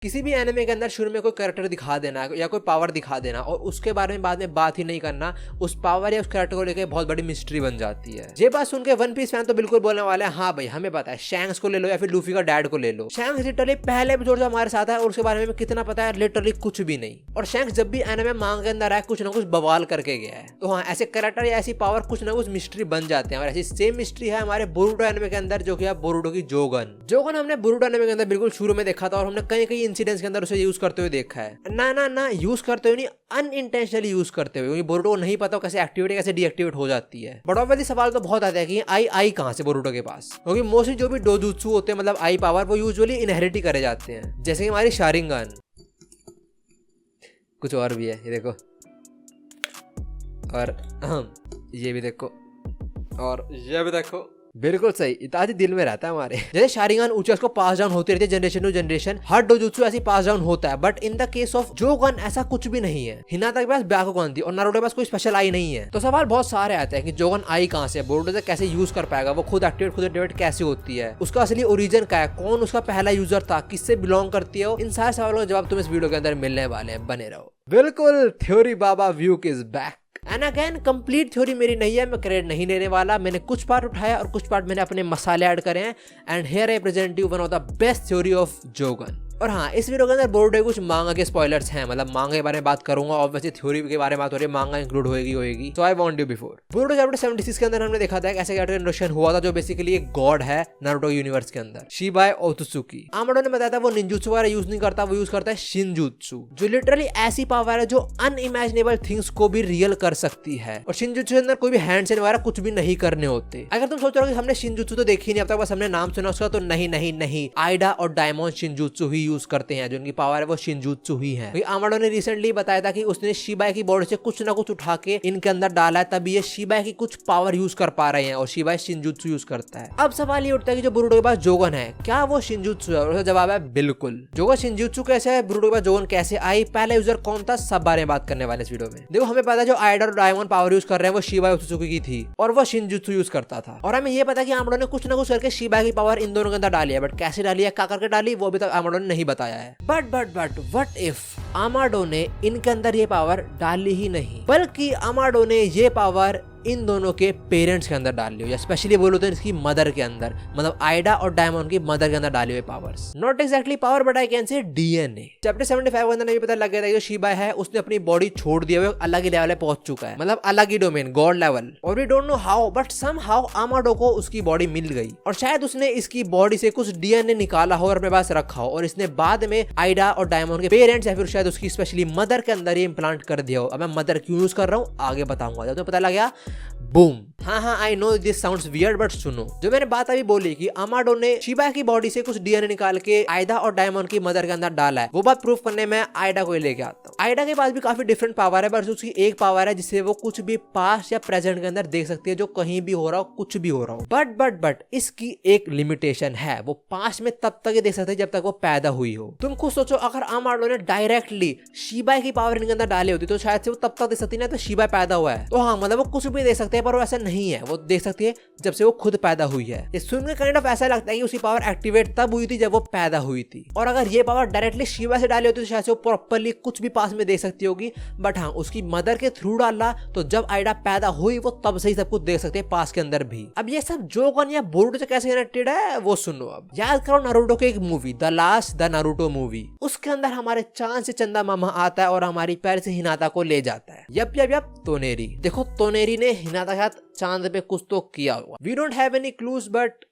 किसी भी एनिमे के अंदर शुरू में कोई कैरेक्टर दिखा देना या कोई पावर दिखा देना और उसके बारे में बाद में बात ही नहीं करना, उस पावर या उस कैरेक्टर को लेकर बहुत बड़ी मिस्ट्री बन जाती है। ये बात सुन के वन पीस फैन तो बिल्कुल बोलने वाले हैं, हाँ भाई हमें पता है, शैंक्स को ले लो या फिर लूफी का डैड को ले लो। शैंक्स लिटरली पहले एपिसोड से हमारे साथ है और उसके बारे में कितना पता है, लिटरली कुछ भी नहीं। और शैंक्स जब भी एनिमे मांग के अंदर आया कुछ ना कुछ बवाल करके गया है। तो हाँ, ऐसे कैरेक्टर या ऐसी पावर कुछ ना कुछ मिस्ट्री बन जाते हैं। और ऐसी सेम मिस्ट्री है हमारे बोरुटो एनिमे के अंदर, जो कि है बोरुटो की जोगन हमने बोरुटो एनिमे के अंदर बिल्कुल शुरू में देखा था और हमने कई कई इंसिडेंट्स के अंदर उसे यूज करते हुए देखा है। ना यूज करते हुए नहीं, अनइंटेंशनली यूज करते हुए, क्योंकि बोरुटो को नहीं पता कैसे एक्टिवेट कैसे डीएक्टिवेट हो जाती है। बट ऑब्वियसली सवाल तो बहुत आता है कि आई कहां से बोरुटो के पास, क्योंकि मोस्टली जो भी डोजुत्सु होते हैं मतलब आई पावर, वो यूजुअली इनहेरिट ही करे जाते हैं। जैसे कि हमारी शारिंगन, कुछ और भी है ये देखो, और ये भी देखो, और ये भी देखो, बिल्कुल सही, इताजी दिल में रहता है हमारे। जैसे शारिंगन ऊंचा उसको पास डाउन होती रहती है जनरेशन टू जनरेशन, हर डोजुत्सु ऐसी पास डाउन होता है। But in the case of Jogan ऐसा कुछ भी नहीं है। हिनाता के पास ब्याकुगन थी और नारुतो के पास कोई स्पेशल आई नहीं है। तो सवाल बहुत सारे आते हैं कि जोगन आई कहां से, बोरुटो से कैसे यूज कर पाएगा, वो खुद एक्टिवेट कैसे होती है, उसका असली ओरिजिन क्या है, कौन उसका पहला यूजर था, किससे बिलोंग करती है। इन सारे सवालों का जवाब तुम्हें इस वीडियो के अंदर मिलने वाले हैं, बने रहो। बिल्कुल, थ्योरी बाबा व्यूक is back. And again complete theory मेरी नहीं है, मैं क्रेडिट नहीं लेने वाला। मैंने कुछ पार्ट उठाया और कुछ पार्ट मैंने अपने मसाले ऐड करे हैं। And here I present you one of the best theory of Jogan. और हाँ, इस वीडियो के अंदर बोरुटो के कुछ मांगा के स्पॉयलर्स हैं, मतलब मांगा के बारे में बात करूंगा। ऑब्वियसली थ्योरी के बारे में बात हो रही है, मांगा इंक्लूड होएगी। So I want you before Boruto chapter 76 के अंदर हमने देखा था ऐसे कैरेक्टर इंट्रोडक्शन हुआ था जो बेसिकली एक गॉड है नारुतो यूनिवर्स के अंदर, शिबाई ओत्सुकी। आमाडो ने बताया था वो निंजुत्सु वगैरह यूज नहीं करता, वो यूज करता है शिनजुत्सु, जो लिटरली ऐसी पावर है जो अनइमेजिनेबल थिंग्स को भी रियल कर सकती है। और शिनजुत्सु के अंदर कोई भी हैंड्स वगैरह कुछ भी नहीं करने होते। अगर तुम सोच रहे हो कि हमने शिनजुत्सु तो देखी नहीं अब तक, बस हमने नाम सुना उसका, तो नहीं, आइडा और डायमंड शिनजुत्सु ही यूज करते हैं, जो पावर है वो शिनजुत्सु ही है। आमाडो ने रिसेंटली बताया था कि उसने शिबाई की बॉडी से कुछ ना कुछ उठा के इनके अंदर डाला है, तभी ये शिबाई की कुछ पावर यूज कर पा रहे हैं और शिबाई शिनजुत्सु यूज करता है। अब सवाल ये उठता है कि जो बोरुटो के पास जोगन है, क्या वो शिनजुत्सु है? और उसका जवाब है बिल्कुल। जोगन शिनजुत्सु कैसे है, बोरुटो के पास जोगन कैसे आई, पहला यूजर कौन था, सब बारे में बात करने वाले इस वीडियो में। देखो, हमें पता है जो आइडा और डायमंड पावर यूज कर रहे हैं वो शिबाई ओत्सुकी की थी और वो शिनजुत्सु यूज करता था। और हमें ये पता है कि आमाडो ने कुछ ना कुछ करके शिबाई की पावर इन दोनों के अंदर डाली है, बट कैसे डाली है, क्या करके डाली, वो अभी तक आमाडो ने नहीं बताया है। बट व्हाट इफ आमाडो ने इनके अंदर ये पावर डाली ही नहीं, बल्कि आमाडो ने ये पावर इन दोनों के पेरेंट्स के अंदर डाल ली हो, या स्पेशली बोलो तो इसकी मदर के अंदर, मतलब आइडा और डायमंड की मदर के अंदर डाली हुई powers. Not exactly power, but I can say DNA. Chapter 75 के अंदर नहीं पता लग गया था कि जो शिबाई है उसने अपनी बॉडी छोड़ दिया हुआ, अलग ही लेवल पे पहुंच चुका है, मतलब अलग ही डोमेन, गॉड लेवल। और we don't know how, but somehow Amado को उसकी बॉडी मिल गई और शायद उसने इसकी बॉडी से कुछ डीएनए निकाला हो और अपने पास रखा हो, और इसने बाद में आइडा और डायमंड के पेरेंट्स या फिर शायद उसकी स्पेशली मदर के अंदर ये इम्प्लांट कर दिया हो। अब मैं मदर क्यों यूज कर रहा हूँ आगे बताऊंगा, जब तो पता लग गया। बूम। हाँ, I know this sounds weird, but सुनो, जो मैंने बात अभी बोली कि आमाडो ने शिबाई की बॉडी से कुछ डीएनए निकाल के आइडा और डायमंड की मदर के अंदर डाला है, वो बात प्रूफ करने में आइडा को लेके आता हूँ। आइडा के पास भी काफी डिफरेंट पावर है, बट उसकी एक पावर है जिससे वो कुछ भी पास्ट या प्रेजेंट के अंदर देख सकती है, जो कहीं भी हो रहा हो, कुछ भी हो रहा हो। बट इसकी एक लिमिटेशन है, वो पास्ट में तब तक ही देख सकते जब तक वो पैदा हुई हो। तुम खुद सोचो, अगर आमाडो ने डायरेक्टली शिबाई की पावर इनके अंदर डाली होती तो शायद से वो तब तक देख सकती ना तो शिबाई पैदा हुआ है, तो हाँ, मतलब वो कुछ भी देख सकते हैं, पर वो ऐसा नहीं है, वो देख सकती है जब से वो खुद पैदा हुई है। ये सुनकर काइंड ऑफ ऐसा लगता है कि उसकी पावर एक्टिवेट तब हुई थी जब वो पैदा हुई थी, और अगर ये पावर डायरेक्टली शिबाई से डाली होती तो शायद से वो प्रॉपर्ली कुछ भी पास में देख सकती होगी। बट हाँ, उसकी मदर के थ्रू डाला, तो जब आइडा पैदा हुई वो तब से ही सब कुछ देख सकते हैं पास के अंदर भी। अब ये सब जोगन या बोरुटो से कैसे कनेक्टेड है वो सुनो। अब याद करो नारुतो की एक movie the last the Naruto movie, उसके अंदर हमारे चांद से चंदा मामा आता है और हमारी पैर से हिनाता को ले जाता है। यप तोनेरी। देखो, तोनेरी ने हिनाता के साथ चांद पे कुछ तो किया होगा। We don't have any clues, but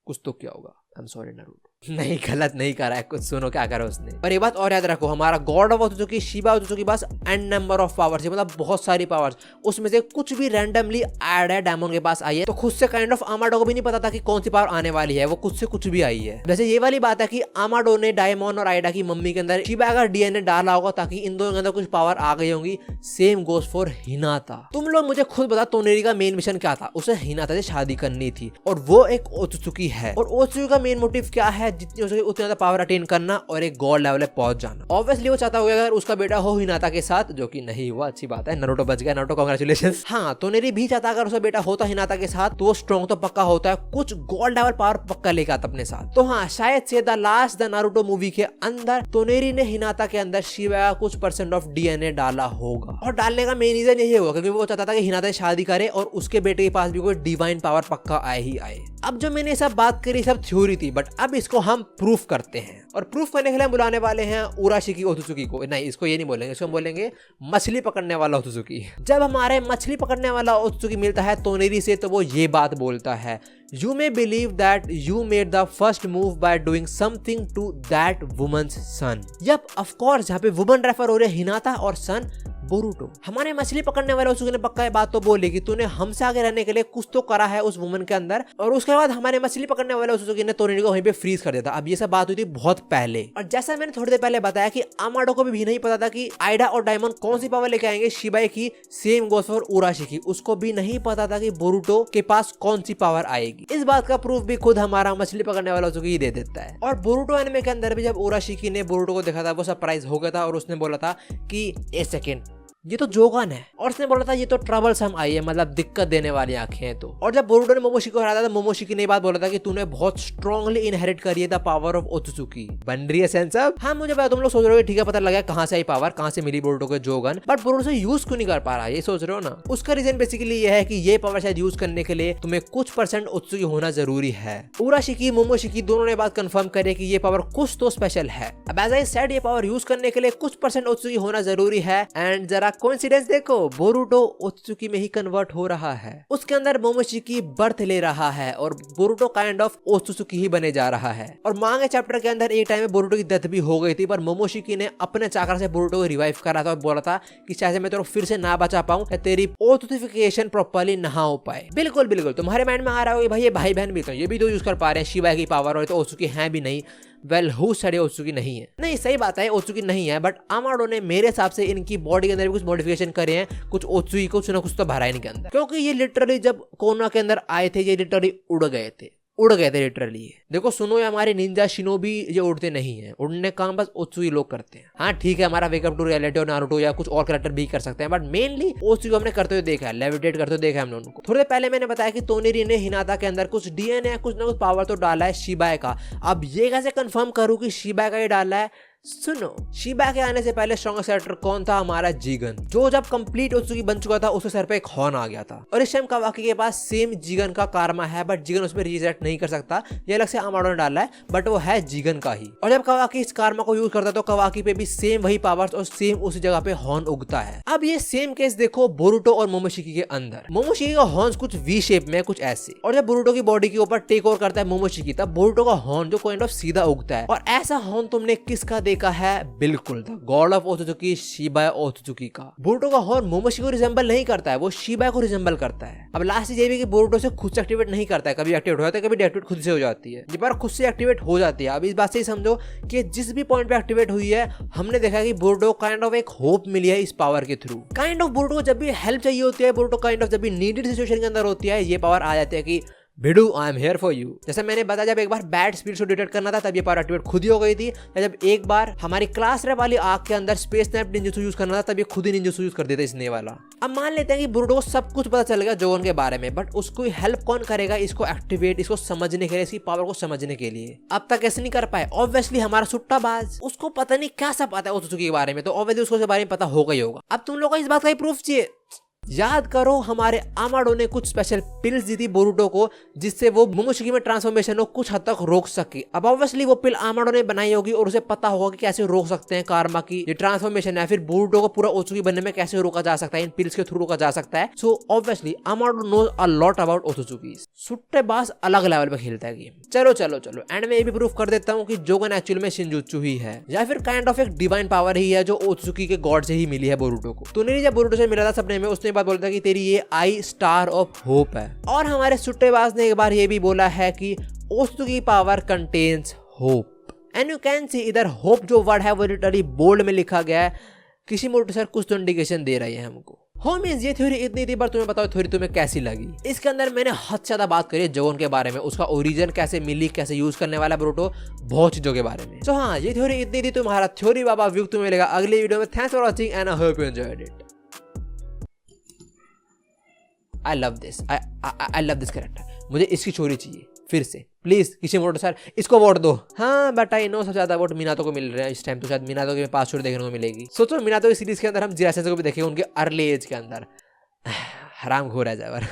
कुछ तो किया होगा। आई एम सॉरी नारुतो, नहीं गलत नहीं करा है, कुछ सुनो क्या करा उसने। पर ये बात और याद रखो, हमारा गॉड ऑफ ओत्सुकी शिबा ओत्सुकी के पास एन नंबर ऑफ पावर्स है, मतलब बहुत सारी पावर्स, उसमें से कुछ भी रैंडमली ऐड है डायमंड के पास आई है, तो खुद से काइंड ऑफ आमाडो को भी नहीं पता था कि कौन सी पावर आने वाली है, वो खुद से कुछ भी आई है। वैसे ये वाली बात है कि आमाडो ने डायमंड और आइडा की मम्मी के अंदर शिबा का डीएनए डाला होगा ताकि इन दोनों के अंदर कुछ पावर आ गई होंगी। Same goes for हिनाता। तुम लोग मुझे खुद बता, तोनेरी का मेन मिशन क्या था? उसे हिनाता से शादी करनी थी और वो एक ओत्सुकी है, और ओत्सुकी का मेन मोटिव क्या है? जितनी हो सके उतनी ज्यादा पावर अटेन करना और एक गॉड लेवल पे पहुंच जाना। ऑब्वियसली वो चाहता होगा अगर उसका बेटा हो हिनाता के साथ, जो कि नहीं हुआ, अच्छी बात है, नारुतो बच गया, नारुतो कांग्रेचुलेशंस। हाँ, तोनेरी भी चाहता अगर उसका बेटा होता हिनाता के साथ तो वो स्ट्रॉन्ग तो पक्का होता है, कुछ गॉड लेवल पावर पक्का लेकर आता अपने साथ। तो हाँ, शायद से the last the Naruto movie के अंदर तोनेरी ने हिनाता के अंदर शिबा का कुछ % ऑफ DNA डाला होगा, और डालने का मेन रीजन यही होगा क्योंकि वो चाहता था कि हिनाता शादी करे और उसके बेटे के पास भी कोई डिवाइन पावर पक्का आए ही आए। अब जो मैंने सब बात करी सब थ्योरी थी, बट अब इसको हम प्रूफ करते हैं, और प्रूफ करने के लिए हम बुलाने वाले हैं उराशिकी ओत्सुकी को। नहीं, इसको ये नहीं बोलेंगे, इसको हम बोलेंगे मछली पकड़ने वाला ओत्सुकी। जब हमारे मछली पकड़ने वाला ओत्सुकी मिलता है तोनेरी से तो वो ये बात बोलता है, You may believe that you made the first move by doing something to that woman's son। Yup, of course, यहाँ पे वुमन रेफर हो रहे हैं हिनाता और सन बोरुटो। हमारे मछली पकड़ने वाले ओत्सुकी ने पक्का ये बात तो बोली कि तूने हमसे आगे रहने के लिए कुछ तो करा है उस वुमन के अंदर, और उसके बाद हमारे मछली पकड़ने वाले ओत्सुकी ने तोनेरी को वहीं पे फ्रीज कर दिया था। अब ये सब बात हुई थी बहुत पहले, और जैसा मैंने थोड़ी देर पहले बताया कि अमाडो को भी नहीं पता था कि आइडा और डायमंड कौन सी पावर लेके आएंगे शिबाई की, सेम गोस फॉर उराशिकी। उसको भी नहीं पता था कि बोरुटो के पास कौन सी पावर आएगी। इस बात का प्रूफ भी खुद हमारा मछली पकड़ने वाला ओत्सुकी ही दे देता है। और बोरुटो एनिमे के अंदर भी जब उराशिकी ने बोरुटो को देखा था वो सरप्राइज हो गया था, और उसने बोला था कि एक सेकेंड, ये तो जोगन है, और उसने बोला था ये तो ट्रबलसम आई है, मतलब दिक्कत देने वाली आंखें हैं। तो और जब बोरुटो ने मोमोशिकी को हराया था तो मोमोशिकी ने बात बोला था कि तूने बहुत स्ट्रांगली इनहेरिट करी है द पावर ऑफ ओत्सुकी। बन रही है सेंस अब? हाँ, मुझे तुम लोग सोच रहे हो ठीक है, पता लगा कहां से आई पावर, कहां से मिली बोरुटो को जोगन, बट बोरुटो से यूज क्यों नहीं कर पा रहा, ये सोच रहे हो ना? उसका रीजन बेसिकली ये है कि ये पावर शायद यूज करने के लिए तुम्हें कुछ % ओत्सुकी होना जरूरी है। उराशिकी मोमोशिकी दोनों ने बात कंफर्म करे कि ये पावर कुछ तो स्पेशल है। अब एज आई सेड, ये पावर यूज करने के लिए कुछ % ओत्सुकी होना जरूरी है, एंड जरा कोइंसिडेंस देखो, बोरुटो ओत्सुकी में ही कन्वर्ट हो रहा है। उसके अंदर मोमोशिकी बर्थ ले रहा है और बोरुटो काइंड ऑफ ओत्सुकी ही बने जा रहा है। और मांगे चैप्टर के अंदर एक टाइम में बोरुटो की डेथ भी हो गई थी, पर मोमोशिकी ने अपने चाकर से बोरुटो को रिवाइव करा था और बोला था कि शायद मैं तेरे को फिर से ना बचा पाऊं या तेरी ओत्सुकिफिकेशन प्रॉपर्ली ना हो पाए। बिल्कुल बिल्कुल तुम्हारे माइंड में आ रहा होगा भाई ये भाई बहन भी तो ये भी तो यूज कर पा रहे हैं शिबा की पावर, और तो ओत्सुकी है भी नहीं। वेल हु सेड ओत्सुकी नहीं है? नहीं, सही बात है ओत्सुकी नहीं है, बट अमाडो ने मेरे हिसाब से इनकी बॉडी के अंदर भी कुछ मॉडिफिकेशन करे हैं, कुछ ओत्सुकी को कुछ ना कुछ तो भरा है इनके अंदर, क्योंकि ये लिटरली जब कोना के अंदर आए थे ये लिटरली उड़ गए थे लिटरली। देखो सुनो, ये हमारे निंजा शिनोबी ये उड़ते नहीं है, उड़ने काम बस ओत्सुकी लोग करते हैं। हाँ ठीक है, हमारा वेकअप टू रियलिटी और नारुतो या कुछ और कैरेक्टर भी कर सकते हैं, बट मेनली ओत्सुकी हमने करते हुए देखा है, लेविटेट करते हुए देखा है हमने उनको। थोड़ी देर पहले मैंने बताया कि तोनेरी ने हिनाता के अंदर कुछ DNA कुछ ना कुछ पावर तो डाला है शिबाई का। अब ये कैसे कंफर्म करूं कि शिबाई का ही डाला है? सुनो, शिबा के आने से पहले स्ट्रॉन्गेस्ट कैरेक्टर कौन था? हमारा जीगन, जो जब कंप्लीट ओत्सुकी बन चुका था उसके सर पे एक हॉर्न आ गया था, और इस टाइम कावाकी के पास सेम जीगन का कारमा है, बट जीगन उसमें रिजेक्ट नहीं कर सकता, ये अलग से अमाडो ने डाला है, बट वो है जीगन का ही। और जब कावाकी इस कारमा को यूज करता है तो कावाकी पे भी सेम वही पावर्स और सेम उसी जगह पे हॉर्न उगता है। अब ये सेम केस देखो बोरुटो और मोमोशिकी के अंदर। मोमोशिकी का हॉर्न कुछ वी शेप में कुछ ऐसे, और जब बोरुटो की बॉडी के ऊपर टेक ओवर करता है मोमोशिकी, तब बोरुटो का हॉर्न जो काइंड ऑफ सीधा उगता है। और ऐसा हॉर्न तुमने किसका देखा है? बिल्कुल द गॉड ऑफ ओत्सुकी, शिबा ओत्सुकी का। बोरुटो का हॉर्न मोमोशिकी को रिजेंबल नहीं करता है, वो शिबा को रिजेंबल करता है। अब लास्ट ये भी कि बोरुटो से खुद से एक्टिवेट नहीं करता है, कभी एक्टिवेट हो जाता है, कभी डीएक्टिवेट खुद से हो जाती है। ये बार खुद से एक्टिवेट हो जाती है। अब इस बात से ही समझो कि जिस भी पॉइंट पे एक्टिवेट हुई है, हमने देखा कि बोरुटो काइंड ऑफ एक होप मिली है इस पावर के थ्रू। काइंड ऑफ बोरुटो को जब भी हेल्प चाहिए होती है, बोरुटो काइंड ऑफ जब भी नीडेड सिचुएशन के अंदर होती है, ये पावर आ जाती है कि भिडू I am here for you. जैसे मैंने बताया, जब एक बार बैड स्पीड को डिटेक्ट करना था तब ये पावर एक्टिवेट खुद ही हो गई थी, या जब एक बार हमारी क्लास रैप वाली आग के अंदर स्पेस स्नैप निंजुत्सु यूज करना था तब ये खुद ही निंजुत्सु यूज कर देता इसने वाला। अब मान लेते हैं कि बोरुटो को सब कुछ पता चल गया जोगन के बारे में, बट उसको हेल्प कौन करेगा इसको एक्टिवेट, इसको समझने के लिए, इसकी पावर को समझने के लिए? अब तक ऐसे नहीं कर पाए। ऑब्वियसली हमारा सुट्टाबाज, उसको पता नहीं क्या सब पता है ओत्सुकी के बारे में, तो ऑब्वियसली उसको बारे में पता होगा ही होगा। अब तुम लोग को इस बात का ही प्रूफ चाहिए? याद करो, हमारे अमाडो ने कुछ स्पेशल पिल्स दी थी बोरुटो को, जिससे वो मोमोशिकी में ट्रांसफॉर्मेशन को कुछ हद तक रोक सके। अब ऑब्वियसली वो पिल अमाडो ने बनाई होगी और उसे पता होगा कि कैसे रोक सकते हैं कारमा की ये ट्रांसफॉर्मेशन है, फिर बोरुटो को पूरा ओत्सुकी बनने में कैसे रोका जा सकता है, इन पिल्स के थ्रू रोका जा सकता है। So obviously Amado knows a lot about Otsutsuki. सुट्टेबाज अलग लेवल पे खेलता है गेम। चलो चलो चलो, एंड में ये भी प्रूफ कर देता हूँ कि जोगन एक्चुअल में शिनजुत्सु ही है, या फिर काइंड ऑफ एक डिवाइन पावर ही है जो ओत्सुकी के गॉड से ही मिली है बोरुटो को। तो नहीं, जब बोरुटो से मिला था सपने में, उसने बात बोला था कि तेरी ये आई स्टार ऑफ होप है। और हमारे सुट्टेबाज ने एक बार ये भी बोला है कि Otsutsuki power contains hope, and you can see इधर होप जो वर्ड है वो लिटरली बोल्ड में लिखा गया है। किशिमोटो सर कुछ तो इंडिकेशन दे रही है हमको। होमीज ये थ्योरी इतनी थी, पर तुम्हें बताओ थ्योरी तुम्हें कैसी लगी? इसके अंदर मैंने हद से ज्यादा बात करी जोन के बारे में, उसका ओरिजिन कैसे मिली, कैसे यूज करने वाला ब्रूटो, बहुत चीजों के बारे में। तो हाँ, ये थ्योरी इतनी थी। तुम्हारा थ्योरी बाबा व्यू तुम्हें मिलेगा अगली वीडियो में। Thanks for watching and I hope you enjoyed it. I love this, I love this character. मुझे इसकी चोरी चाहिए फिर से, प्लीज किसी वोट सर इसको वोट दो। हाँ बट आई नो सबसे ज्यादा वोट मीनातो को मिल रहे हैं इस टाइम, तो शायद मीनातो के पास चोरी देखने को मिलेगी। सोचो मीनातो की सीरीज के अंदर हम जिरासेंसे को भी देखेंगे उनके अर्ली एज के अंदर। हराम घोर है जावर।